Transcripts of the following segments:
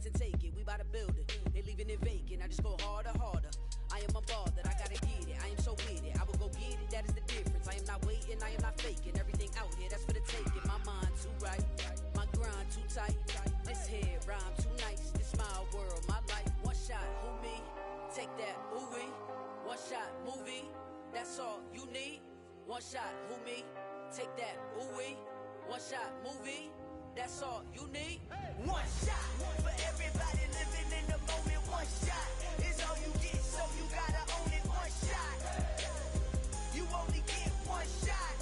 and take it, we bout to build it. They leaving it vacant, I just go harder, harder. I am unbothered, I gotta get it, I am so with it. I will go get it, that is the difference. I am not waiting, I am not faking. Everything out here, that's for the taking. My mind too right, my grind too tight. This head rhyme too nice, this my world, my life. One shot, who me? Take that, ooh-wee. One shot, movie, that's all you need. One shot, who me? Take that, ooh-wee. One shot, movie, that's all you need. One shot for everybody living in the moment. One shot is all you get, so you gotta own it. One shot, you only get one shot.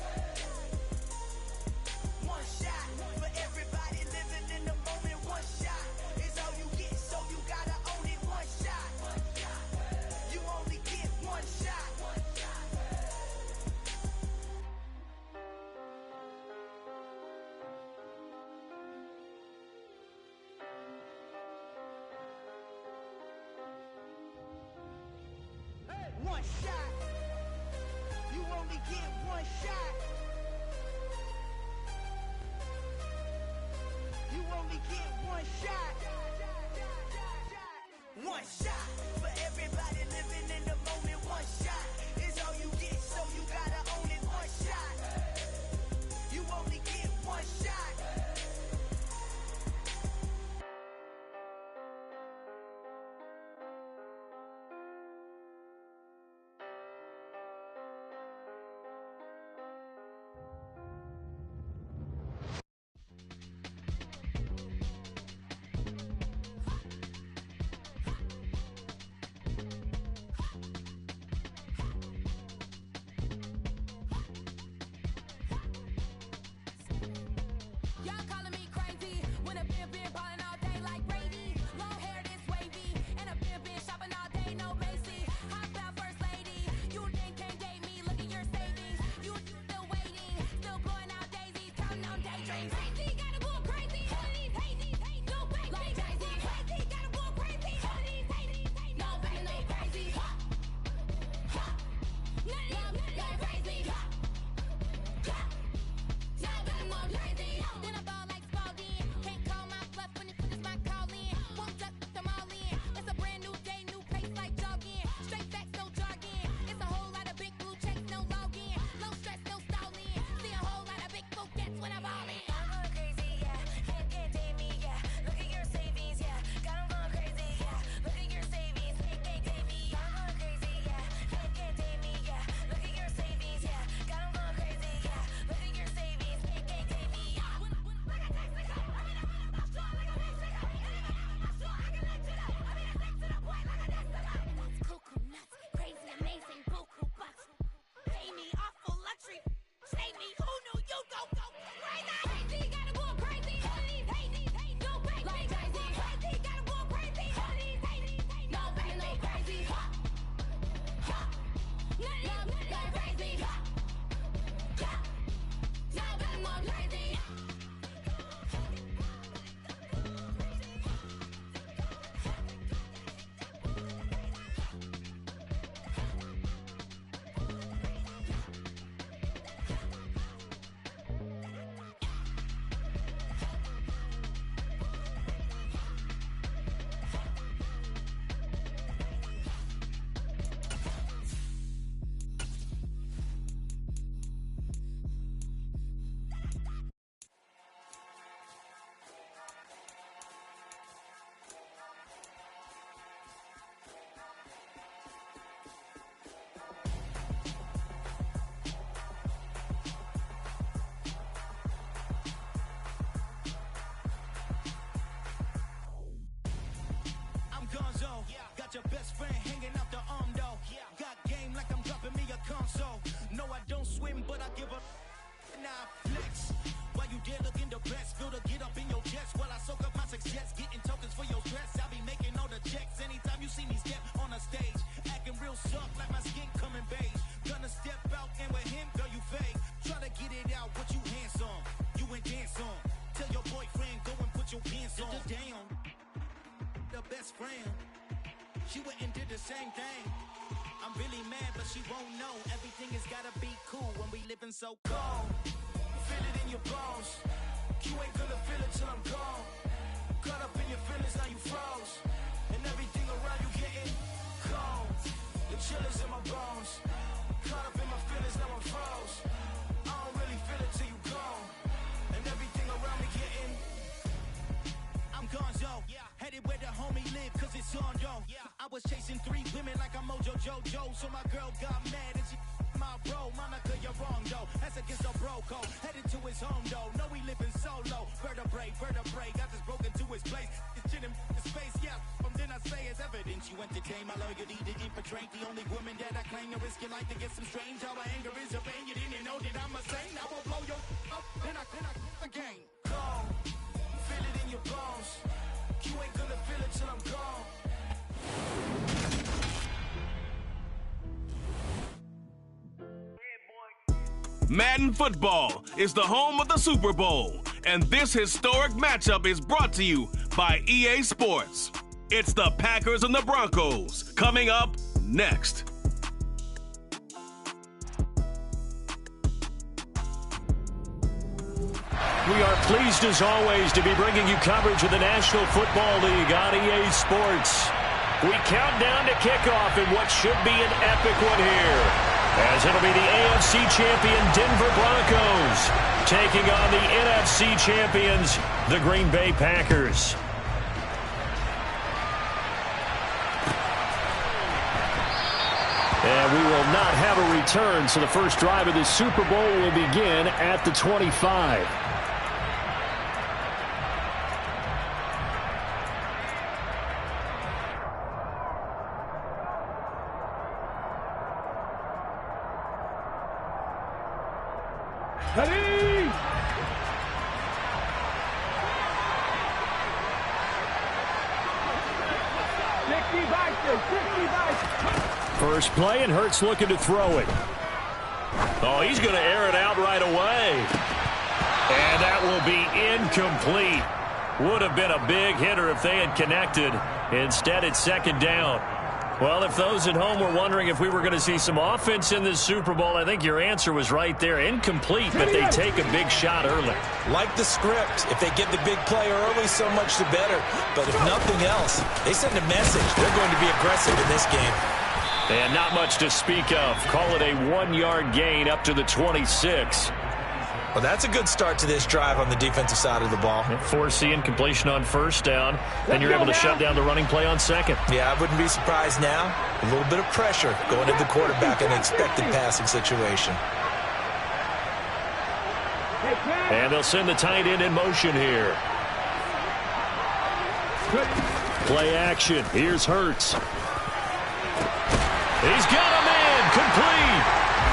One shot for everybody living in the moment. One shot is all you get, so you gotta own it. One shot, you only get one shot. One shot, you only get one shot. You only get one shot. One shot for everybody living in the moment. One shot is all you get, so you gotta own it. One shot, you only get one shot. Got your best friend hanging out the arm though. Got game like I'm dropping me a console. No, I don't swim, but I give a nah flex. While you there looking the best, feel the get up in your chest while I soak up my success, getting tokens for your stress. I be making all the checks anytime you see me step on a stage, acting real soft like my skin coming beige. Gonna step out and with him, girl, you fake. Try to get it out, but you handsome, you ain't dance on. Tell your boyfriend go and put your pants on. Damn, the best friend, she went and did the same thing. I'm really mad, but she won't know. Everything has gotta be cool when we living so cold. Feel it in your bones. You ain't gonna feel it till I'm gone. Caught up in your feelings, now you froze. Headed where the homie live, cause it's on, yo. I was chasing 3 women like I'm Mojo Jojo. So my girl got mad and she my bro. Monica, you're wrong, though. That's against the bro code. Headed to his home, though. No, we living solo. Vertebrae. Got this broken to his place. It's in his face, yeah. From then I say it's evidence. You entertain my loyalty to infiltrate the only woman that I claim to risk your life to get some strange. How my anger is a pain. You didn't know that I'm a saint. I will blow your up. Then I again. Go. Feel it in your bones. You ain't gonna feel it till I'm gone. Madden Football is the home of the Super Bowl, and this historic matchup is brought to you by EA Sports. It's the Packers and the Broncos coming up next. We are pleased as always to be bringing you coverage of the National Football League on EA Sports. We count down to kickoff in what should be an epic one here, as it'll be the AFC champion Denver Broncos taking on the NFC champions, the Green Bay Packers. And we will not have a return, so the first drive of the Super Bowl will begin at the 25. First play, and Hurts looking to throw it. Oh, he's going to air it out right away. And that will be incomplete. Would have been a big hitter if they had connected. Instead, it's second down. Well, if those at home were wondering if we were going to see some offense in this Super Bowl, I think your answer was right there. Incomplete, but they take a big shot early. Like the script, if they get the big play early, so much the better. But if nothing else, they send a message. They're going to be aggressive in this game. And not much to speak of. Call it a 1-yard gain up to the 26. Well, that's a good start to this drive on the defensive side of the ball. Force the incompletion on first down. Then you're able to shut down the running play on second. Yeah, I wouldn't be surprised now. A little bit of pressure going at the quarterback in an expected passing situation. And they'll send the tight end in motion here. Play action. Here's Hurts. He's got a man complete.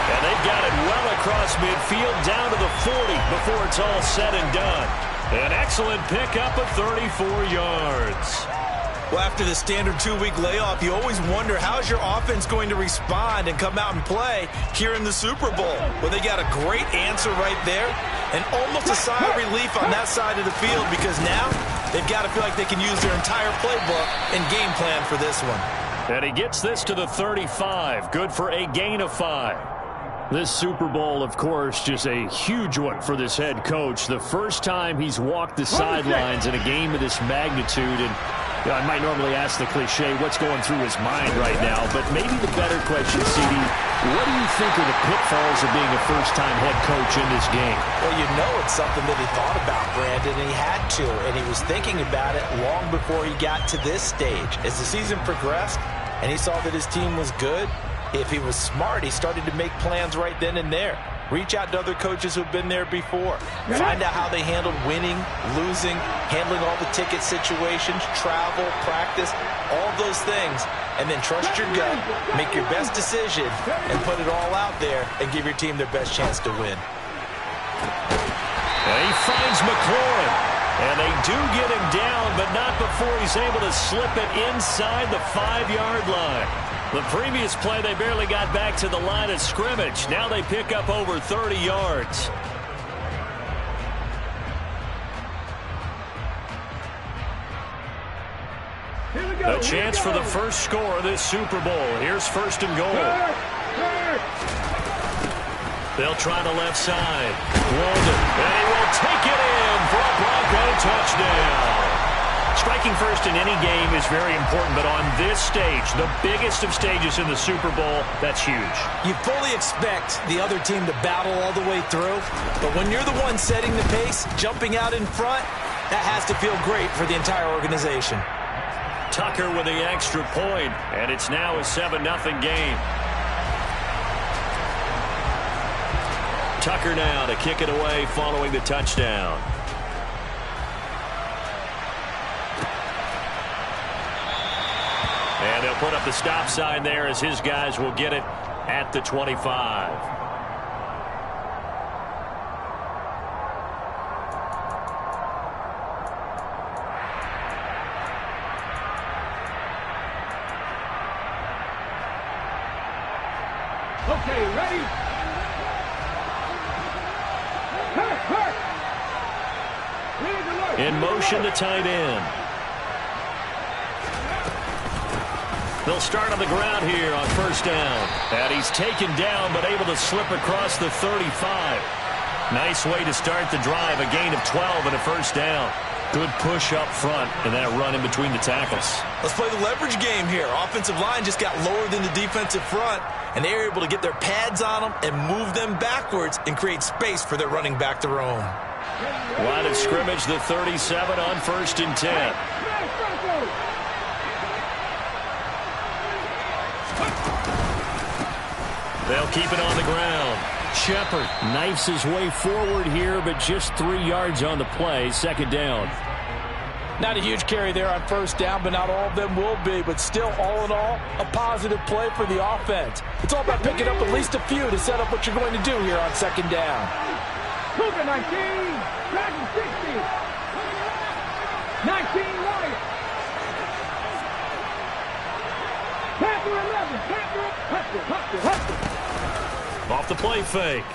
And they've got it well across midfield down to the 40 before it's all said and done. An excellent pickup of 34 yards. Well, after the standard 2-week layoff, you always wonder how's your offense going to respond and come out and play here in the Super Bowl. Well, they got a great answer right there and almost a sigh of relief on that side of the field because now they've got to feel like they can use their entire playbook and game plan for this one. And he gets this to the 35. Good for a gain of 5. This Super Bowl, of course, just a huge one for this head coach. The first time he's walked the sidelines in a game of this magnitude. And you know, I might normally ask the cliche, what's going through his mind right now? But maybe the better question, CD, what do you think are the pitfalls of being a first-time head coach in this game? Well, you know it's something that he thought about, Brandon, and he had to. And he was thinking about it long before he got to this stage. As the season progressed and he saw that his team was good, if he was smart, he started to make plans right then and there. Reach out to other coaches who've been there before. Find out how they handled winning, losing, handling all the ticket situations, travel, practice, all those things. And then trust your gut, make your best decision, and put it all out there and give your team their best chance to win. And he finds McLaurin. And they do get him down, but not before he's able to slip it inside the 5-yard line. The previous play, they barely got back to the line of scrimmage. Now they pick up over 30 yards. A chance for the first score of this Super Bowl. Here's first and goal. They'll try the left side. Walden, and he will take it in for a Bronco touchdown. Striking first in any game is very important, but on this stage, the biggest of stages in the Super Bowl, that's huge. You fully expect the other team to battle all the way through, but when you're the one setting the pace, jumping out in front, that has to feel great for the entire organization. Tucker with the extra point, and it's now a 7-0 game. Tucker now to kick it away following the touchdown. And they'll put up the stop sign there as his guys will get it at the 25. Okay, ready? In motion, the tight end. They'll start on the ground here on first down. And he's taken down but able to slip across the 35. Nice way to start the drive. A gain of 12 and a first down. Good push up front and that run in between the tackles. Let's play the leverage game here. Offensive line just got lower than the defensive front, and they were able to get their pads on them and move them backwards and create space for their running back to roam. Line of scrimmage, the 37 on 1st and 10. They'll keep it on the ground. Shepard knifes his way forward here, but just 3 yards on the play. Second down. Not a huge carry there on first down, but not all of them will be. But still, all in all, a positive play for the offense. It's all about picking up at least a few to set up what you're going to do here on second down. Cougar 19, Dragon 60, 19 Wyatt, Panther 11, Panther, Hustle. Off the play fake.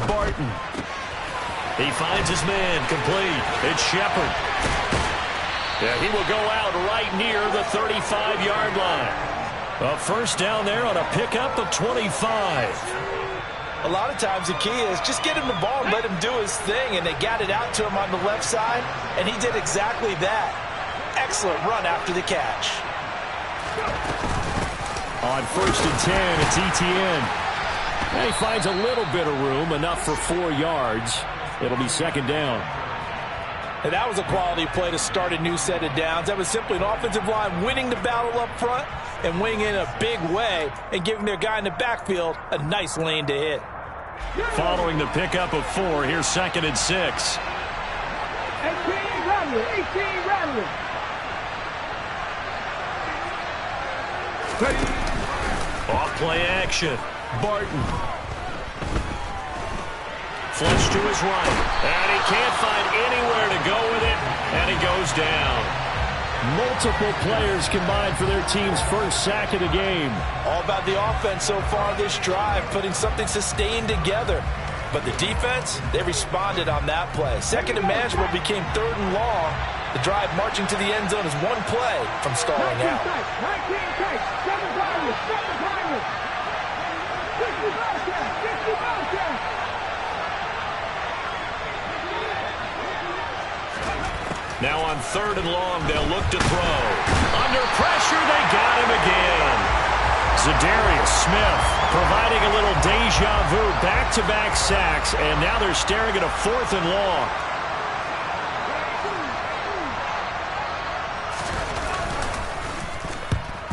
Barton. He finds his man complete. It's Shepard. Yeah, he will go out right near the 35-yard line. A first down there on a pickup of 25. A lot of times the key is just get him the ball and let him do his thing, and they got it out to him on the left side, and he did exactly that. Excellent run after the catch. On 1st and 10, it's Etienne. And he finds a little bit of room, enough for 4 yards. It'll be second down. And that was a quality play to start a new set of downs. That was simply an offensive line winning the battle up front and winning in a big way and giving their guy in the backfield a nice lane to hit. Following the pickup of 4, here's 2nd and 6. 18 Rattler. Off play action. Barton. Flush to his right. And he can't find anywhere to go with it. And he goes down. Multiple players combined for their team's first sack of the game. All about the offense so far this drive, putting something sustained together. But the defense, they responded on that play. Second and manageable became 3rd and long. The drive marching to the end zone is one play from stalling out. 19 tight, 7 drivers, 60 Bobcats. Now on 3rd and long, they'll look to throw. Under pressure, they got him again. Zadarius Smith providing a little deja vu, back-to-back sacks, and now they're staring at a 4th and long.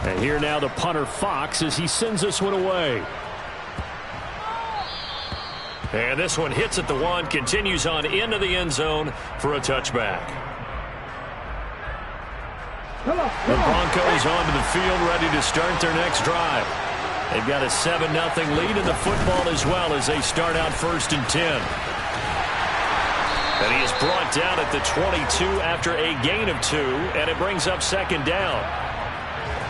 And here now the punter Fox as he sends this one away. And this one hits at the 1, continues on into the end zone for a touchback. The Broncos onto the field ready to start their next drive. They've got a 7-0 lead in the football as well as they start out 1st and 10. And he is brought down at the 22 after a gain of 2, and it brings up second down.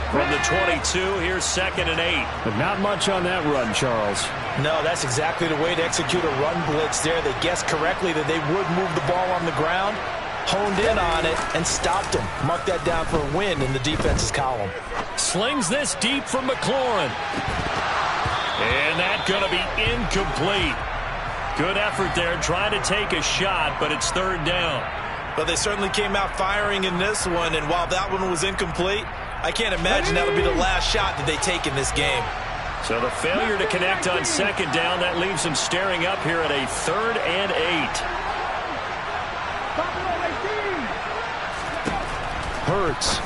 From the 22, here's 2nd and 8. But not much on that run, Charles. No, that's exactly the way to execute a run blitz there. They guessed correctly that they would move the ball on the ground, honed in on it, and stopped them. Mark that down for a win in the defense's column. Slings this deep from McLaurin. And that's going to be incomplete. Good effort there, trying to take a shot, but it's 3rd down. But they certainly came out firing in this one, and while that one was incomplete, I can't imagine that'll be the last shot that they take in this game. So the failure to connect on second down, that leaves them staring up here at a 3rd and 8. Hurts.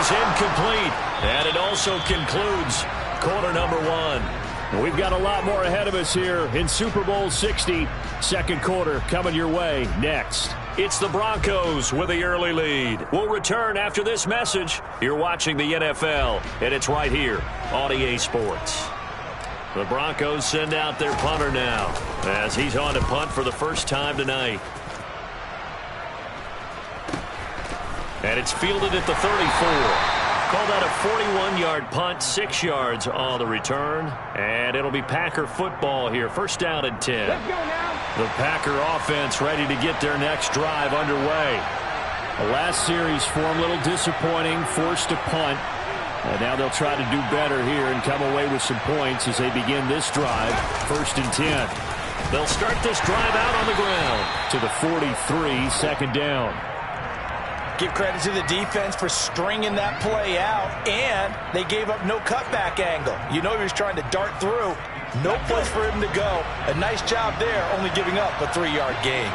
is incomplete. And it also concludes quarter number one. We've got a lot more ahead of us here in Super Bowl 60. Second quarter coming your way next. It's the Broncos with the early lead. We'll return after this message. You're watching the NFL, and it's right here on EA Sports. The Broncos send out their punter now as he's on to punt for the first time tonight. And it's fielded at the 34. Call that a 41-yard punt, 6 yards on the return. And it'll be Packer football here. First down and 10. Let's go now. The Packer offense ready to get their next drive underway. The last series for them, a little disappointing, forced to punt. And now they'll try to do better here and come away with some points as they begin this drive. First and 10. They'll start this drive out on the ground. To the 43, second down. Give credit to the defense for stringing that play out, and they gave up no cutback angle. You know he was trying to dart through. No place for him to go. A nice job there, only giving up a 3-yard gain.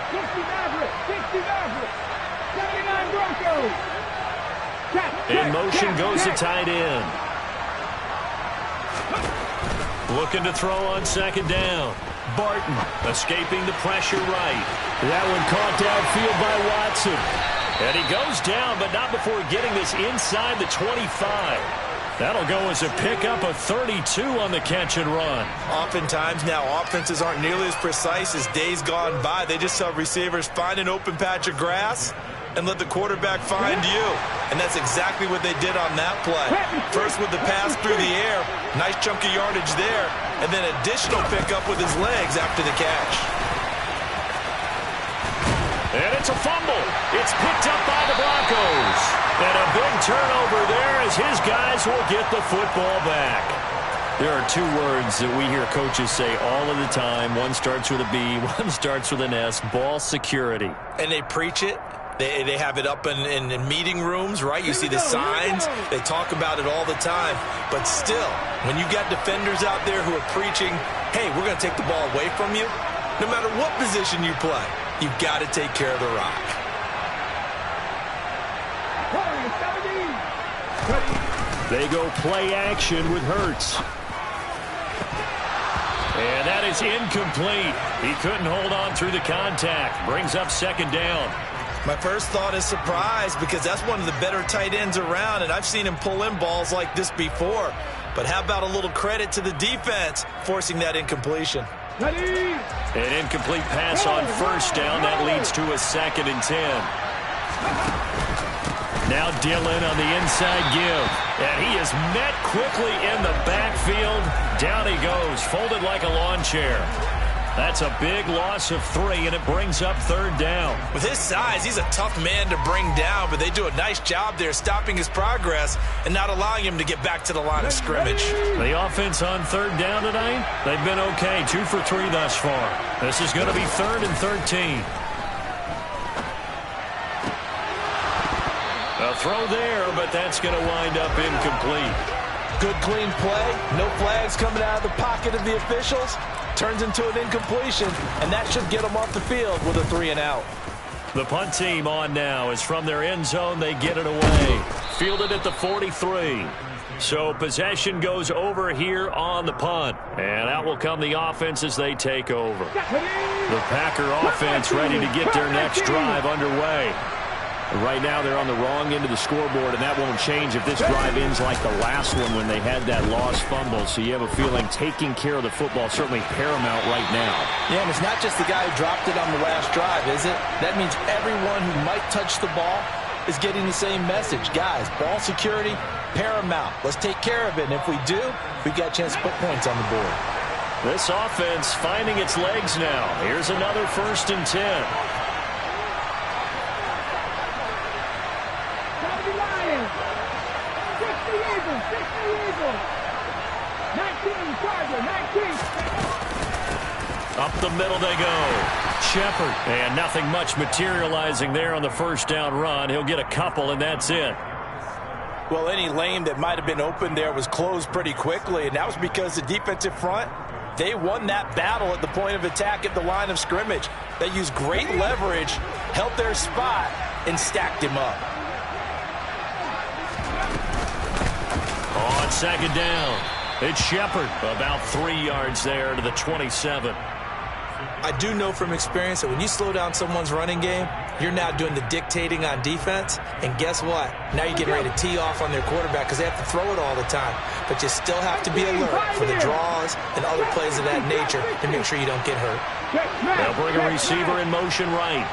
60 Maverick, 60 Maverick, 79 Broncos. In motion goes the tight end. Looking to throw on second down. Barton escaping the pressure right. That one caught downfield by Watson. And he goes down, but not before getting this inside the 25. That'll go as a pickup of 32 on the catch and run. Oftentimes now offenses aren't nearly as precise as days gone by. They just tell receivers, find an open patch of grass and let the quarterback find you. And that's exactly what they did on that play. First with the pass through the air, nice chunk of yardage there, and then additional pickup with his legs after the catch. And it's a fumble. It's picked up by the Broncos. And a big turnover there as his guys will get the football back. There are two words that we hear coaches say all of the time. One starts with a B, one starts with an S, ball security. And they preach it. They have it up in meeting rooms, right? You see the signs. They talk about it all the time. But still, when you got defenders out there who are preaching, hey, we're going to take the ball away from you, no matter what position you play, you've got to take care of the rock. They go play action with Hurts. And that is incomplete. He couldn't hold on through the contact. Brings up second down. My first thought is surprise because that's one of the better tight ends around, and I've seen him pull in balls like this before. But how about a little credit to the defense forcing that incompletion? An incomplete pass on first down. That leads to a second and 10. Now Dillon on the inside give. And he is met quickly in the backfield. Down he goes, folded like a lawn chair. That's a big loss of 3, and it brings up third down. With his size, he's a tough man to bring down, but they do a nice job there stopping his progress and not allowing him to get back to the line of scrimmage. The offense on third down tonight, they've been okay, 2 for 3 thus far. This is going to be 3rd and 13. A throw there, but that's going to wind up incomplete. Good clean play, no flags coming out of the pocket of the officials. Turns into an incompletion, and that should get them off the field with a 3 and out. The punt team on now is from their end zone. They get it away. Fielded at the 43. So possession goes over here on the punt. And out will come the offense as they take over. The Packer offense ready to get their next drive underway. Right now they're on the wrong end of the scoreboard, and that won't change if this drive ends like the last one when they had that lost fumble. So you have a feeling taking care of the football certainly paramount right now. Yeah, and it's not just the guy who dropped it on the last drive, is it? That means everyone who might touch the ball is getting the same message. Guys, ball security, paramount. Let's take care of it, and if we do, we've got a chance to put points on the board. This offense finding its legs now. Here's another 1st and 10. Up the middle they go. Shepard. And nothing much materializing there on the first down run. He'll get a couple, and that's it. Well, any lane that might have been open there was closed pretty quickly, and that was because the defensive front, they won that battle at the point of attack at the line of scrimmage. They used great leverage, held their spot, and stacked him up. On second down, it's Shepard, about 3 yards there to the 27. I do know from experience that when you slow down someone's running game, you're now doing the dictating on defense. And guess what? Now you're getting ready to tee off on their quarterback because they have to throw it all the time. But you still have to be alert for the draws and other plays of that nature to make sure you don't get hurt. They'll bring a receiver in motion right.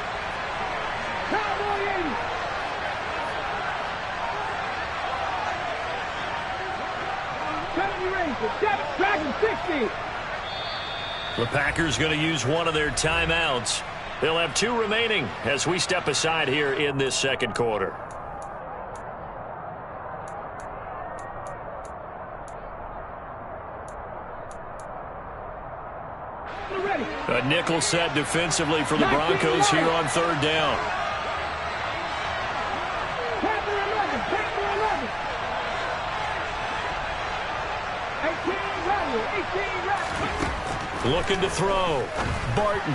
The Packers going to use one of their timeouts. They'll have 2 remaining as we step aside here in this second quarter. A nickel set defensively for the Broncos here on third down. Looking to throw. Barton.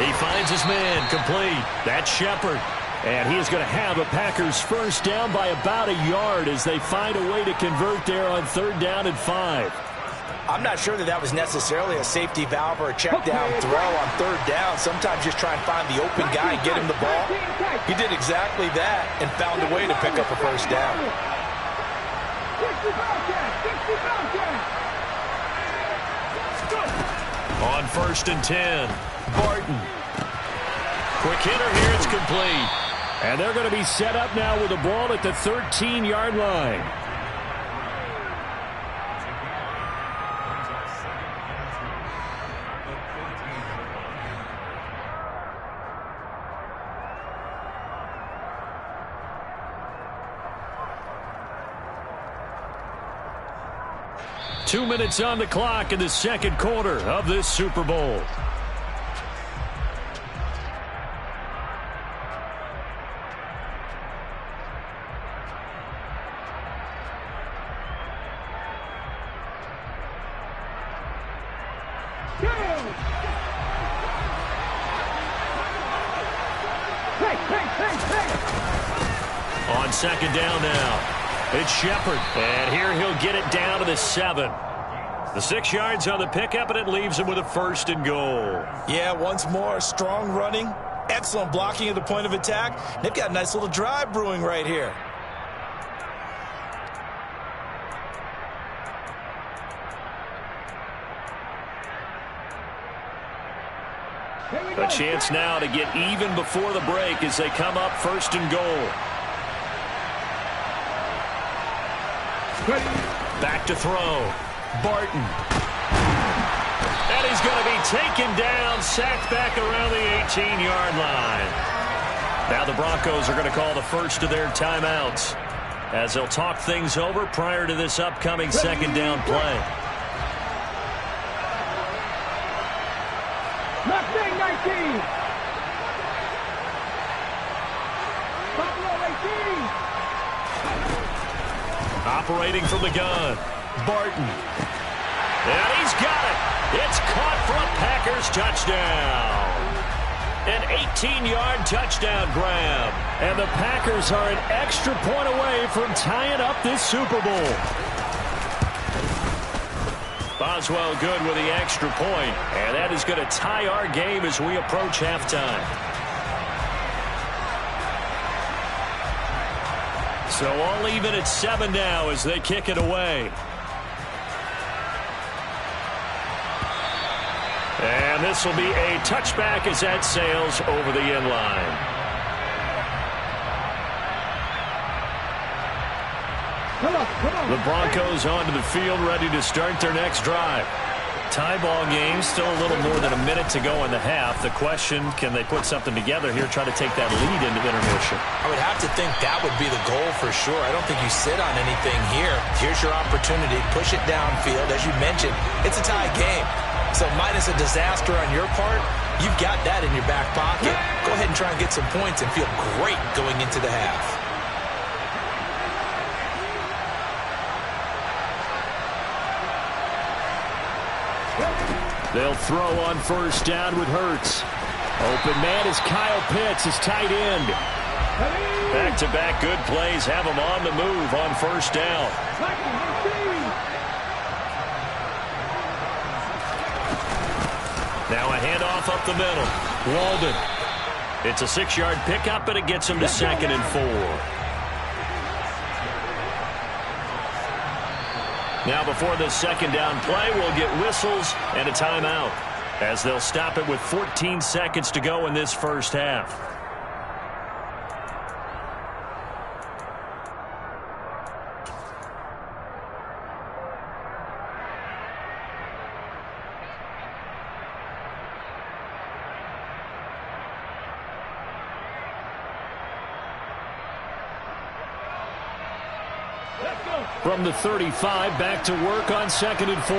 He finds his man. Complete. That's Shepard. And he is going to have a Packers first down by about a yard as they find a way to convert there on third down and 5. I'm not sure that was necessarily a safety valve or a check down throw on third down. Sometimes just try and find the open guy and get him the ball. He did exactly that and found a way to pick up a first down. On first and 10, Barton. Quick hitter here, it's complete. And they're going to be set up now with the ball at the 13-yard line. Two minutes on the clock in the second quarter of this Super Bowl. On second down now. It's Shepard, and here he'll get it down to the 7. The 6 yards on the pickup, and it leaves him with a first and goal. Yeah, once more, strong running, excellent blocking at the point of attack. They've got a nice little drive brewing right here. A chance now to get even before the break as they come up first and goal. Back to throw. Barton. And he's going to be taken down, sacked back around the 18-yard line. Now the Broncos are going to call the first of their timeouts as they'll talk things over prior to this upcoming second down play. Mustang 19. Buffalo 18. Operating from the gun, Barton. And he's got it. It's caught for a Packers touchdown. An 18-yard touchdown grab. And the Packers are an extra point away from tying up this Super Bowl. Boswell good with the extra point. And that is going to tie our game as we approach halftime. So all even at 7 now as they kick it away. And this will be a touchback as that sails over the end line. The Broncos onto the field ready to start their next drive. Tie ball game, still a little more than a minute to go in the half. The question, can they put something together here, try to take that lead into intermission? I would have to think that would be the goal for sure. I don't think you sit on anything here. Here's your opportunity. Push it downfield. As you mentioned, it's a tie game. So minus a disaster on your part, you've got that in your back pocket. Go ahead and try and get some points and feel great going into the half. They'll throw on first down with Hurts. Open man is Kyle Pitts, his tight end. Back-to-back good plays have them on the move on first down. Now a handoff up the middle. Walden. It's a 6-yard pickup, and it gets him to 2nd and 4. Now before this second down play, we'll get whistles and a timeout, as they'll stop it with 14 seconds to go in this first half. From the 35, back to work on 2nd and 4.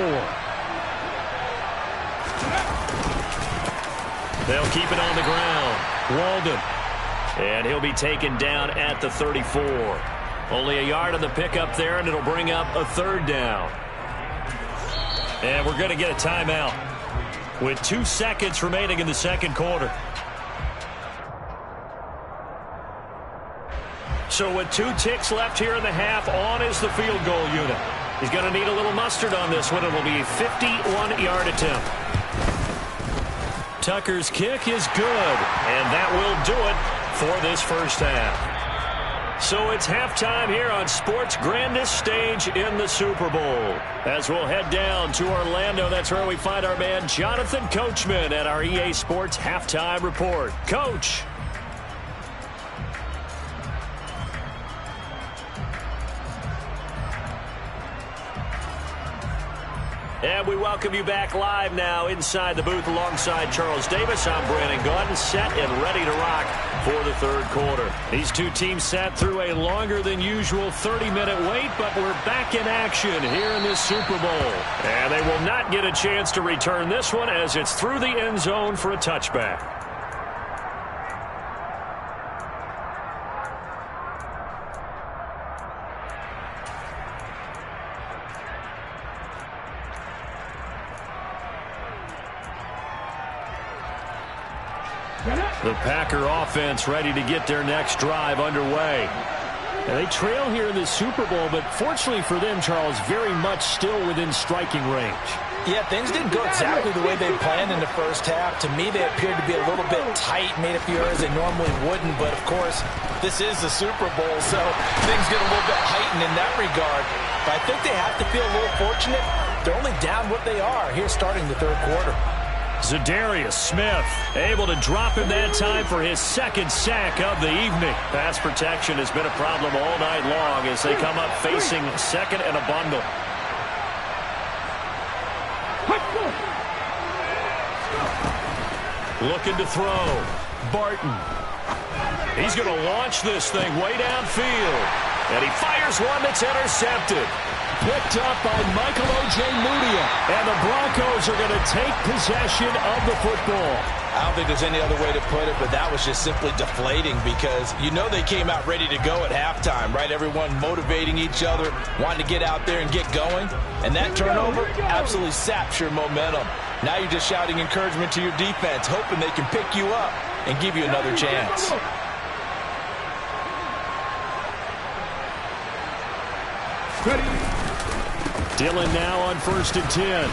They'll keep it on the ground. Walden. And he'll be taken down at the 34. Only a yard on the pickup there, and it'll bring up a 3rd down. And we're going to get a timeout with 2 seconds remaining in the second quarter. So with 2 ticks left here in the half, on is the field goal unit. He's going to need a little mustard on this one. It will be a 51-yard attempt. Tucker's kick is good, and that will do it for this first half. So it's halftime here on sports' grandest stage in the Super Bowl. As we'll head down to Orlando, that's where we find our man Jonathan Coachman at our EA Sports Halftime Report. Coach. And we welcome you back live now inside the booth alongside Charles Davis. I'm Brandon Gaudin, set and ready to rock for the third quarter. These two teams sat through a longer than usual 30-minute wait, but we're back in action here in this Super Bowl. And they will not get a chance to return this one as it's through the end zone for a touchback. The Packer offense ready to get their next drive underway. And they trail here in the Super Bowl, but fortunately for them, Charles, very much still within striking range. Yeah, things didn't go exactly the way they planned in the first half. To me, they appeared to be a little bit tight, made a few errors they normally wouldn't. But, of course, this is the Super Bowl, so things get a little bit heightened in that regard. But I think they have to feel a little fortunate. They're only down what they are here starting the third quarter. Za'Darius Smith able to drop him that time for his second sack of the evening. Pass protection has been a problem all night long as they come up facing second and a bundle. Looking to throw. Barton. He's going to launch this thing way downfield. And he fires one that's intercepted. Picked up by Michael Ojemudia. And the Broncos are going to take possession of the football. I don't think there's any other way to put it, but that was just simply deflating because you know they came out ready to go at halftime, right? Everyone motivating each other, wanting to get out there and get going. And that turnover absolutely saps your momentum. Now you're just shouting encouragement to your defense, hoping they can pick you up and give you another chance. Dillon now on 1st and 10.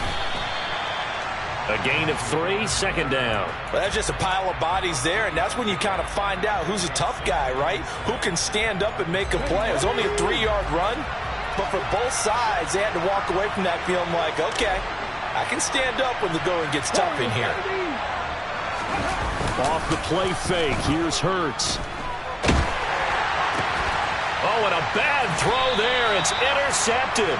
A gain of 3, second down. Well, that's just a pile of bodies there, and that's when you kind of find out who's a tough guy, right? Who can stand up and make a play. It was only a 3-yard run, but for both sides, they had to walk away from that feeling like, okay, I can stand up when the going gets tough in here. Off the play fake, here's Hurts. Oh, and a bad throw there. It's intercepted.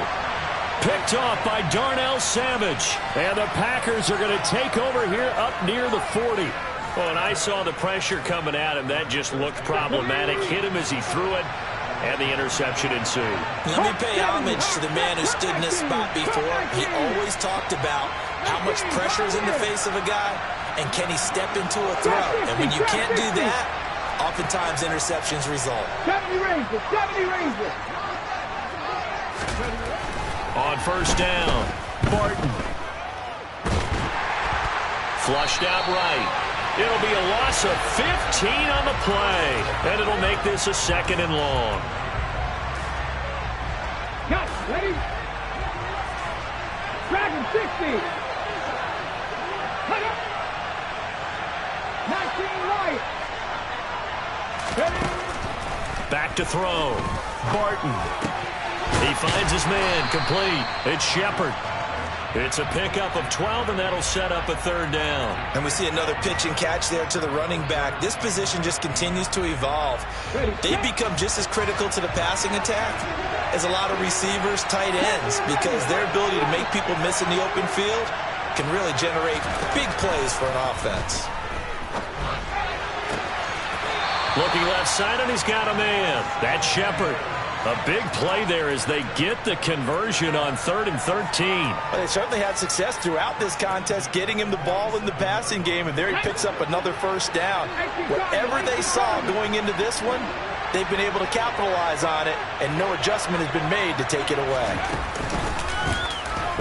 Picked off by Darnell Savage. And the Packers are going to take over here up near the 40. Oh, and I saw the pressure coming at him. That just looked problematic. Hit him as he threw it, and the interception ensued. Let me pay homage to the man who stood in this spot before. He always talked about how much pressure is in the face of a guy, and can he step into a throw. And when you can't do that, oftentimes interceptions result. 70 Rangers, 70 Rangers. On first down, Barton. Flushed out right. It'll be a loss of 15 on the play, and it'll make this a 2nd and long. Cut, ready? Dragon 60. Cut up. 19 right. Ready? Back to throw. Barton. He finds his man, complete. It's Shepard. It's a pickup of 12, and that'll set up a 3rd down. And we see another pitch and catch there to the running back. This position just continues to evolve. They've become just as critical to the passing attack as a lot of receivers, tight ends, because their ability to make people miss in the open field can really generate big plays for an offense. Looking left side, and he's got a man. That's Shepard. A big play there as they get the conversion on 3rd and 13. Well, they certainly had success throughout this contest getting him the ball in the passing game, and there he picks up another 1st down. Whatever they saw going into this one, they've been able to capitalize on it, and no adjustment has been made to take it away.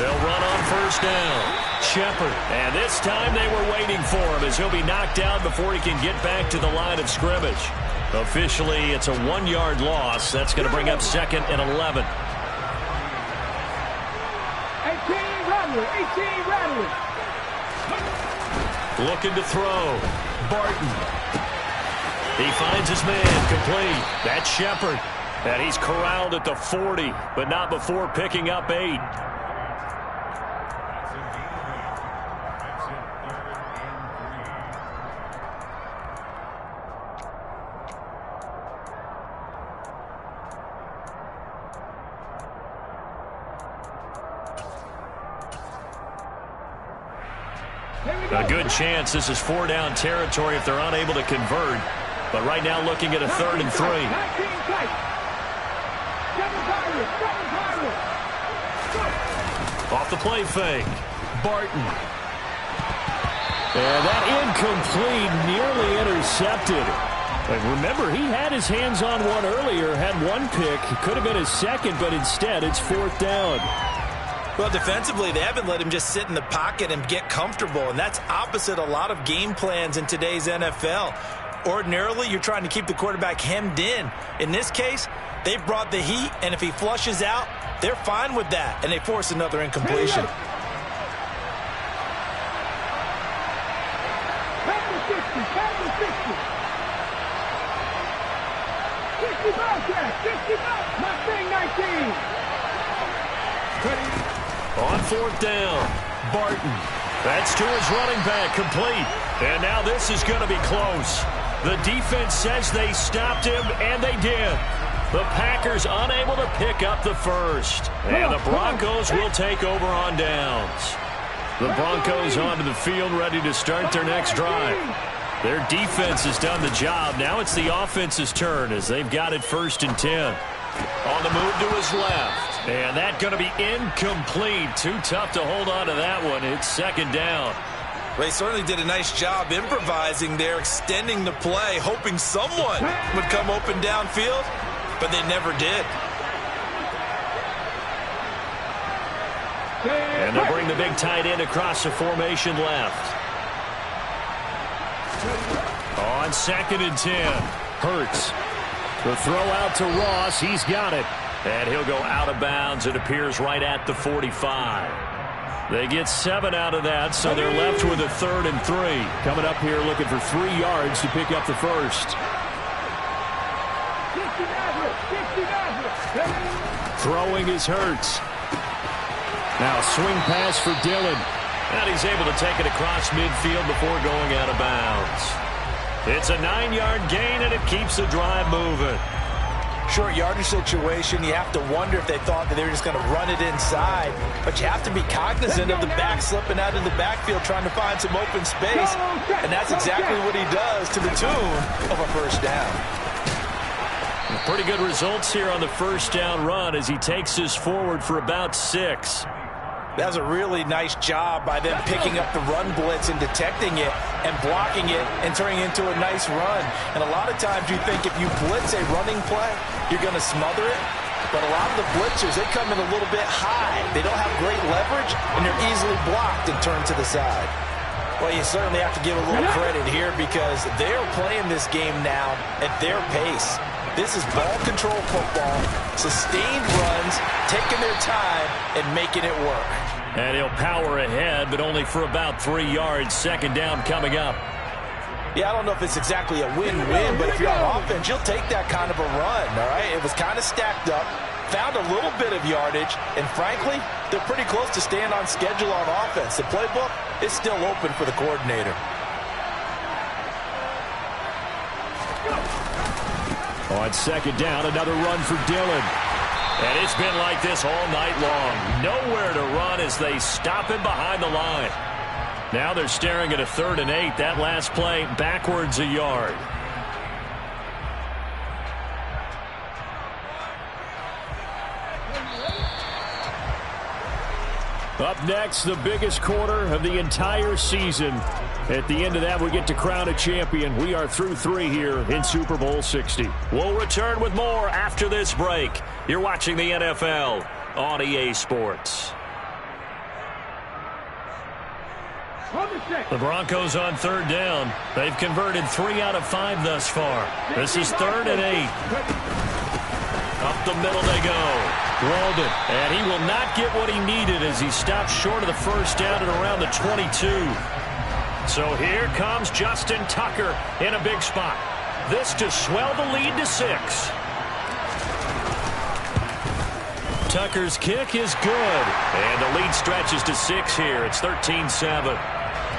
They'll run on 1st down. Shepard, and this time they were waiting for him as he'll be knocked down before he can get back to the line of scrimmage. Officially, it's a 1-yard loss. That's going to bring up 2nd and 11. 18 Rattler. Looking to throw. Barton. He finds his man, complete. That's Shepard. And he's corralled at the 40, but not before picking up 8. A good chance this is 4-down territory if they're unable to convert. But right now looking at a 3rd and 3. Off the play fake. Barton. And that incomplete, nearly intercepted. But remember, he had his hands on one earlier, had one pick. Could have been his 2nd, but instead it's 4th down. Well, defensively, they haven't let him just sit in the pocket and get comfortable, and that's opposite a lot of game plans in today's NFL. Ordinarily, you're trying to keep the quarterback hemmed in. In this case, they brought the heat, and if he flushes out, they're fine with that, and they force another incompletion. On 4th down, Barton. That's to his running back, complete. And now this is going to be close. The defense says they stopped him, and they did. The Packers unable to pick up the 1st. And the Broncos will take over on downs. The Broncos onto the field ready to start their next drive. Their defense has done the job. Now it's the offense's turn as they've got it 1st and 10. On the move to his left. And that's going to be incomplete. Too tough to hold on to that one. It's 2nd down. They certainly did a nice job improvising there, extending the play, hoping someone would come open downfield, but they never did. And they'll bring the big tight end across the formation left. On 2nd and 10, Hurts. The throw out to Ross. He's got it. And he'll go out of bounds. It appears right at the 45. They get 7 out of that, so they're left with a 3rd and 3. Coming up here looking for 3 yards to pick up the 1st. Throwing is Hurts. Now swing pass for Dillon. And he's able to take it across midfield before going out of bounds. It's a 9-yard gain, and it keeps the drive moving. Short yardage situation, you have to wonder if they thought that they were just going to run it inside. But you have to be cognizant of the back slipping out of the backfield trying to find some open space. And that's exactly what he does to the tune of a 1st down. Pretty good results here on the 1st down run as he takes this forward for about 6. That was a really nice job by them picking up the run blitz and detecting it and blocking it and turning it into a nice run. And a lot of times you think if you blitz a running play, you're going to smother it. But a lot of the blitzers, they come in a little bit high. They don't have great leverage, and they're easily blocked and turned to the side. Well, you certainly have to give a little credit here because they're playing this game now at their pace. This is ball control football, sustained runs, taking their time, and making it work. And he'll power ahead, but only for about 3 yards. Second down coming up. Yeah, I don't know if it's exactly a win-win, but if you're on offense, you'll take that kind of a run, all right? It was kind of stacked up, found a little bit of yardage, and frankly, they're pretty close to staying on schedule on offense. The playbook is still open for the coordinator. On second down, another run for Dillon. And it's been like this all night long. Nowhere to run as they stop him behind the line. Now they're staring at a 3rd and 8. That last play backwards a yard. Up next, the biggest quarter of the entire season. At the end of that, we get to crown a champion. We are through 3 here in Super Bowl 60. We'll return with more after this break. You're watching the NFL on EA Sports. The Broncos on 3rd down. They've converted 3 out of 5 thus far. This is 3rd and 8. Up the middle they go. Weldon, and he will not get what he needed as he stops short of the first down at around the 22. So here comes Justin Tucker in a big spot. This to swell the lead to 6. Tucker's kick is good, and the lead stretches to 6 here. It's 13-7.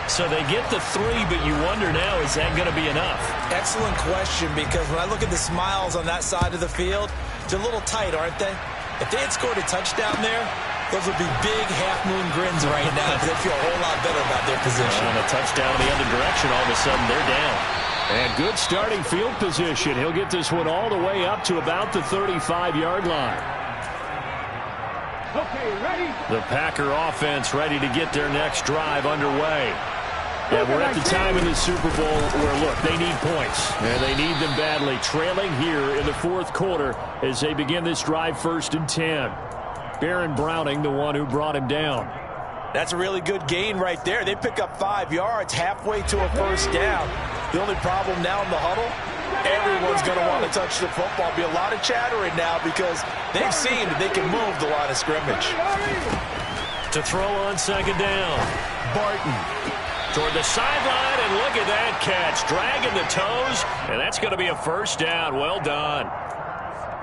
So they get the 3, but you wonder now, is that going to be enough? Excellent question, because when I look at the smiles on that side of the field, they're a little tight, aren't they? If they had scored a touchdown there, those would be big half-moon grins right now because they feel a whole lot better about their position. And a touchdown in the other direction, all of a sudden they're down. And good starting field position. He'll get this one all the way up to about the 35-yard line. Okay, ready? The Packer offense ready to get their next drive underway. And we're at the time in the Super Bowl where, look, they need points, and they need them badly. Trailing here in the 4th quarter as they begin this drive 1st and 10. Baron Browning, the one who brought him down. That's a really good gain right there. They pick up 5 yards halfway to a first down. The only problem now in the huddle, everyone's going to want to touch the football. Be a lot of chattering now because they've seen that they can move the line of scrimmage. To throw on second down, Barton. Toward the sideline, and look at that catch. Dragging the toes, and that's going to be a first down. Well done.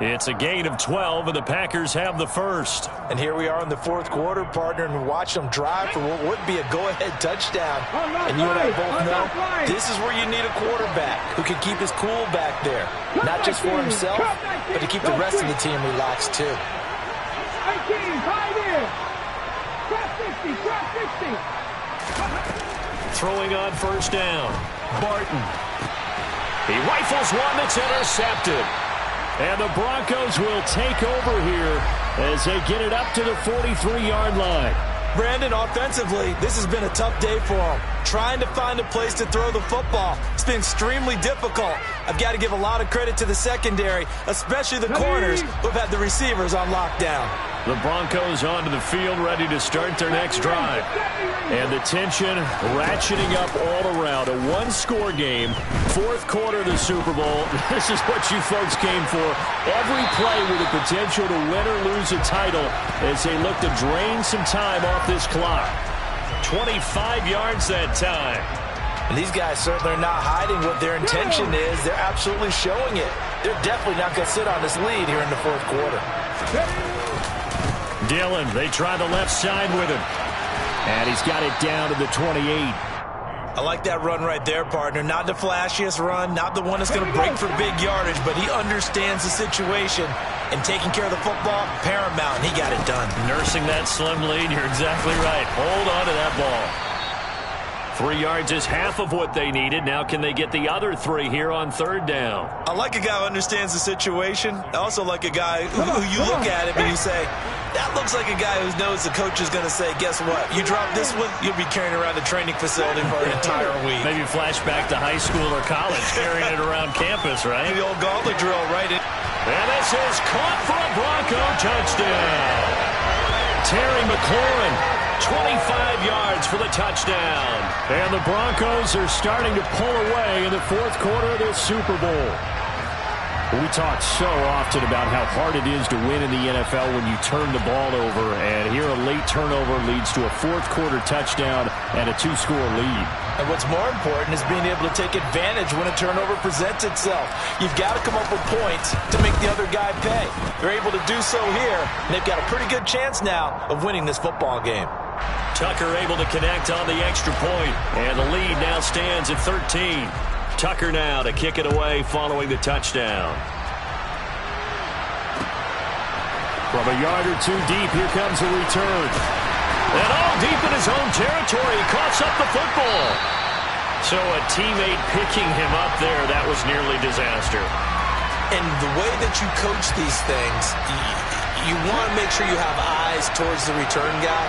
It's a gain of 12, and the Packers have the first. And here we are in the 4th quarter, partner, and watch them drive for what would be a go-ahead touchdown. And you and I both know this is where you need a quarterback who can keep his cool back there. Not just for himself, but to keep the rest of the team relaxed, too. 18, tied in. Drop 60, drop 60. Throwing on first down, Barton. He rifles one that's intercepted. And the Broncos will take over here as they get it up to the 43-yard line. Brandon, offensively, this has been a tough day for them. Trying to find a place to throw the football. It's been extremely difficult. I've got to give a lot of credit to the secondary, especially the corners who have had the receivers on lockdown. The Broncos onto the field ready to start their next drive. And the tension ratcheting up all around. A one-score game, 4th quarter of the Super Bowl. This is what you folks came for. Every play with the potential to win or lose a title as they look to drain some time off this clock. 25 yards that time. And these guys certainly are not hiding what their intention is. They're absolutely showing it. They're definitely not going to sit on this lead here in the 4th quarter. Dillon, they try the left side with him. And he's got it down to the 28. I like that run right there, partner. Not the flashiest run, not the one that's going to break for big yardage, but he understands the situation. And taking care of the football, paramount, and he got it done. Nursing that slim lead, you're exactly right. Hold on to that ball. 3 yards is half of what they needed. Now can they get the other 3 here on 3rd down? I like a guy who understands the situation. I also like a guy who you look at him and you say, that looks like a guy who knows the coach is going to say, guess what? You drop this one, you'll be carrying around the training facility for an entire week. Maybe flashback to high school or college, carrying it around campus, right? The old gauntlet drill, right? And this is caught for a Bronco touchdown. Terry McLaurin 25 yards for the touchdown. And the Broncos are starting to pull away in the fourth quarter of this Super Bowl. We talk so often about how hard it is to win in the NFL when you turn the ball over, and here a late turnover leads to a fourth quarter touchdown and a 2-score lead. And what's more important is being able to take advantage when a turnover presents itself. You've got to come up with points to make the other guy pay. They're able to do so here, and they've got a pretty good chance now of winning this football game. Tucker able to connect on the extra point, and the lead now stands at 13. Tucker now to kick it away following the touchdown. From a yard or two deep, here comes a return. And all deep in his own territory, he coughs up the football. So a teammate picking him up there, that was nearly disaster. And the way that you coach these things, you want to make sure you have eyes towards the return guy,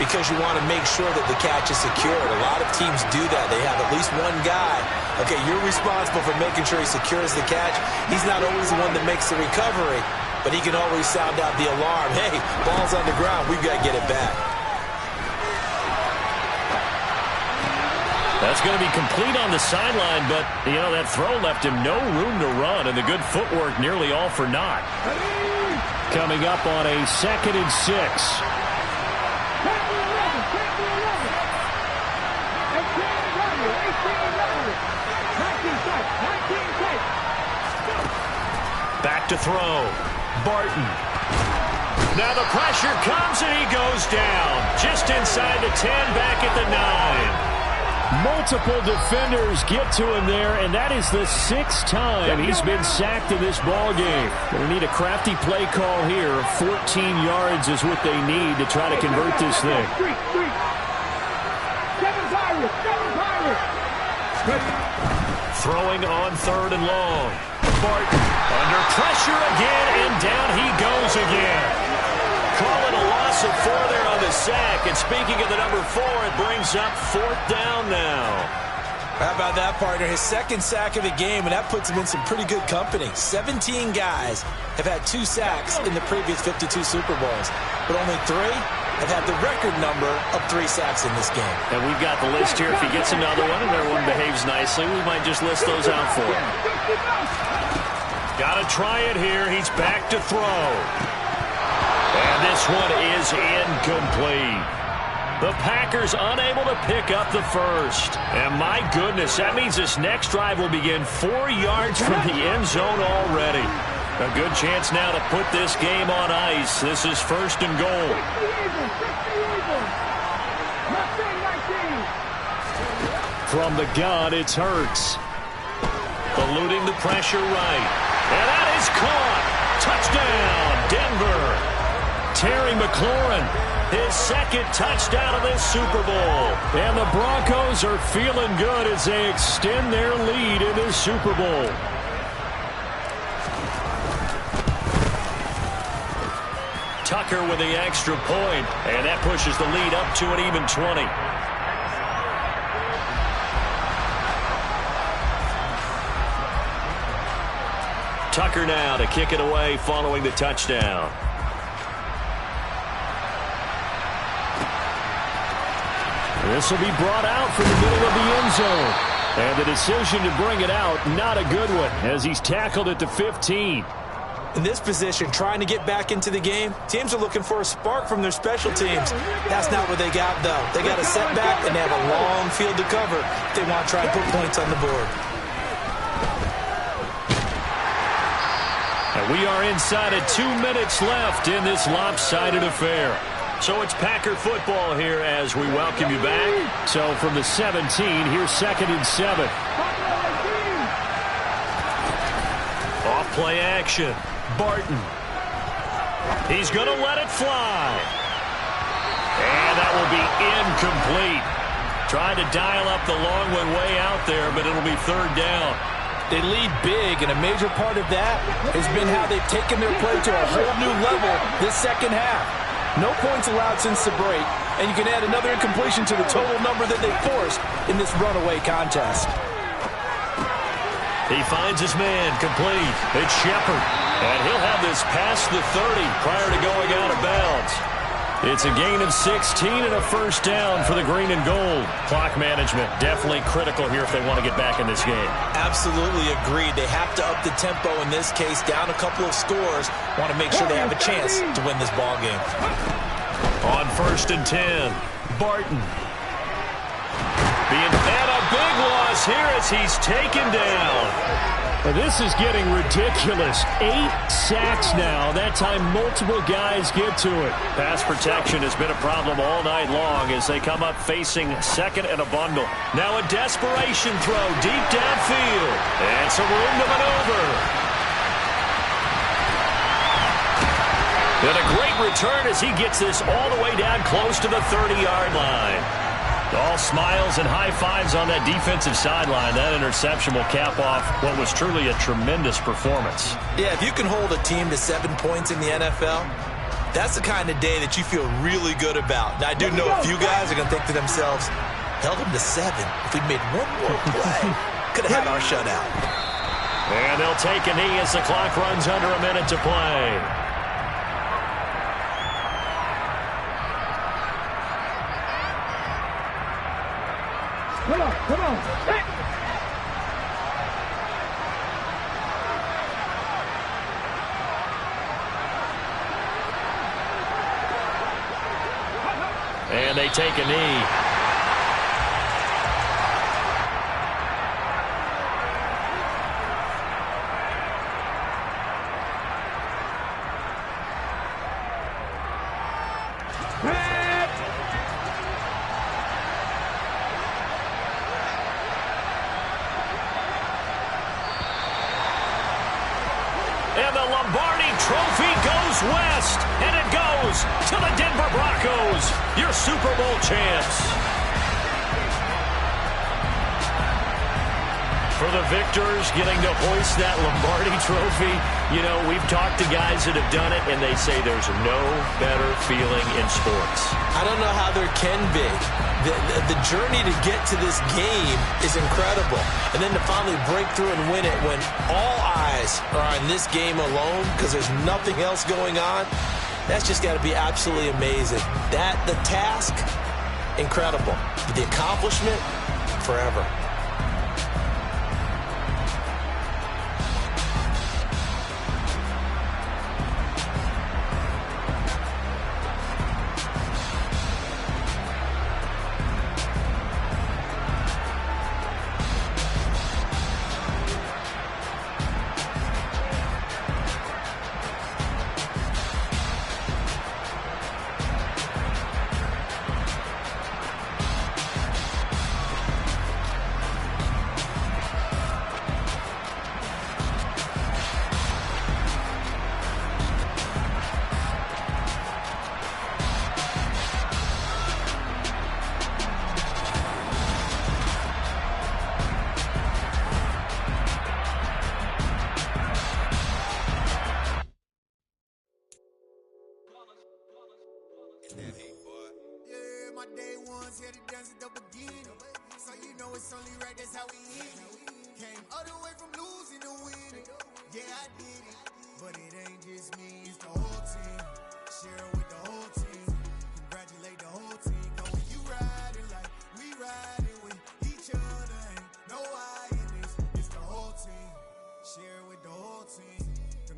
because you want to make sure that the catch is secured. A lot of teams do that. They have at least one guy. Okay, you're responsible for making sure he secures the catch. He's not always the one that makes the recovery, but he can always sound out the alarm. Hey, ball's on the ground. We've got to get it back. That's going to be complete on the sideline, but, you know, that throw left him no room to run, and the good footwork nearly all for naught. Coming up on a 2nd and 6. Back to throw. Barton. Now the pressure comes and he goes down. Just inside the 10, back at the 9. Multiple defenders get to him there, and that is the 6th time he's been sacked in this ball game. They need a crafty play call here. 14 yards is what they need to try to convert this thing. Throwing on 3rd and long. Barton under pressure again, and down he goes again. Call it a loss of 4 there on the sack. And speaking of the number 4, it brings up 4th down now. How about that, partner? His 2nd sack of the game, and that puts him in some pretty good company. 17 guys have had 2 sacks in the previous 52 Super Bowls, but only 3 have had the record number of 3 sacks in this game. And we've got the list here. If he gets another one and everyone behaves nicely, we might just list those out for him. Got to try it here. He's back to throw. And this one is incomplete. The Packers unable to pick up the first. And my goodness, that means this next drive will begin 4 yards from the end zone already. A good chance now to put this game on ice. This is 1st and goal. From the gun, it's Hurts. Eluding the pressure right. And that is caught. Touchdown, Denver. Terry McLaurin, his 2nd touchdown of this Super Bowl. And the Broncos are feeling good as they extend their lead in this Super Bowl. Tucker with the extra point, and that pushes the lead up to an even 20. Tucker now to kick it away following the touchdown. This will be brought out from the middle of the end zone. And the decision to bring it out, not a good one, as he's tackled at the 15. In this position, trying to get back into the game, teams are looking for a spark from their special teams. That's not what they got, though. They got a setback, and they have a long field to cover if they want to try to put points on the board. And we are inside of 2 minutes left in this lopsided affair. So it's Packer football here as we welcome you back. So from the 17, here's 2nd and 7. Off play action. Barton. He's going to let it fly. And that will be incomplete. Trying to dial up the long one way out there, but it'll be 3rd down. They lead big, and a major part of that has been how they've taken their play to a whole new level this second half. No points allowed since the break, and you can add another incompletion to the total number that they forced in this runaway contest. He finds his man complete. It's Shepard, and he'll have this past the 30 prior to going out of bounds. It's a gain of 16 and a first down for the green and gold. Clock management definitely critical here if they want to get back in this game. Absolutely agreed. They have to up the tempo in this case, down a couple of scores. Want to make sure they have a chance to win this ball game. On 1st and 10, Barton. And a big loss here as he's taken down. This is getting ridiculous. 8 sacks now. That time multiple guys get to it. Pass protection has been a problem all night long as they come up facing second and a bundle. Now a desperation throw deep downfield. And some room to maneuver. And a great return as he gets this all the way down close to the 30-yard line. All smiles and high fives on that defensive sideline. That interception will cap off what was truly a tremendous performance. Yeah, if you can hold a team to 7 points in the NFL, that's the kind of day that you feel really good about. Now, I do know a few guys are going to think to themselves, held them to 7. If we'd made one more play, could have had our shutout. And they'll take a knee as the clock runs under a minute to play. Come on, come on. Hey. And they take a knee. West, and it goes to the Denver Broncos, your Super Bowl champs. For the victors, getting to hoist that Lombardi trophy, you know, we've talked to guys that have done it, and they say there's no better feeling in sports. I don't know how there can be. The journey to get to this game is incredible. And then to finally break through and win it when all eyes are on this game alone because there's nothing else going on, that's just got to be absolutely amazing. The task, incredible. But the accomplishment, forever.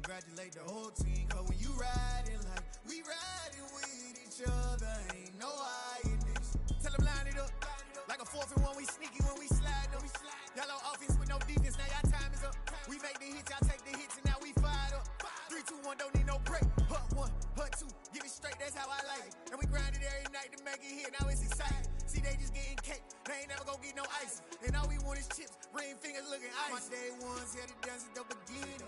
Congratulate the whole team, cause when you riding like we riding with each other, ain't no hiding this. Tell them line it up, like a 4th and 1, we sneaky when we slide up. Y'all on offense with no defense, now y'all time is up. We make the hits, y'all take the hits, and now we fired up. 3, 2, 1, don't need no break. Hut 1, hut 2, give it straight, that's how I like it. And we grind it every night to make it hit, now it's exciting. See, they just getting cake, they ain't never gonna get no ice. And all we want is chips, ring fingers looking ice. My day ones had to dance at the beginning.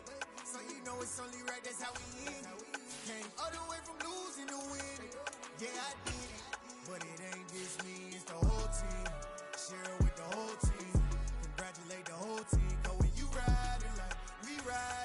So you know it's only right, that's how we end it. Came all the way from losing to winning. Yeah, I did it. But it ain't just me, it's the whole team. Share it with the whole team. Congratulate the whole team. Cause when you riding like we ride.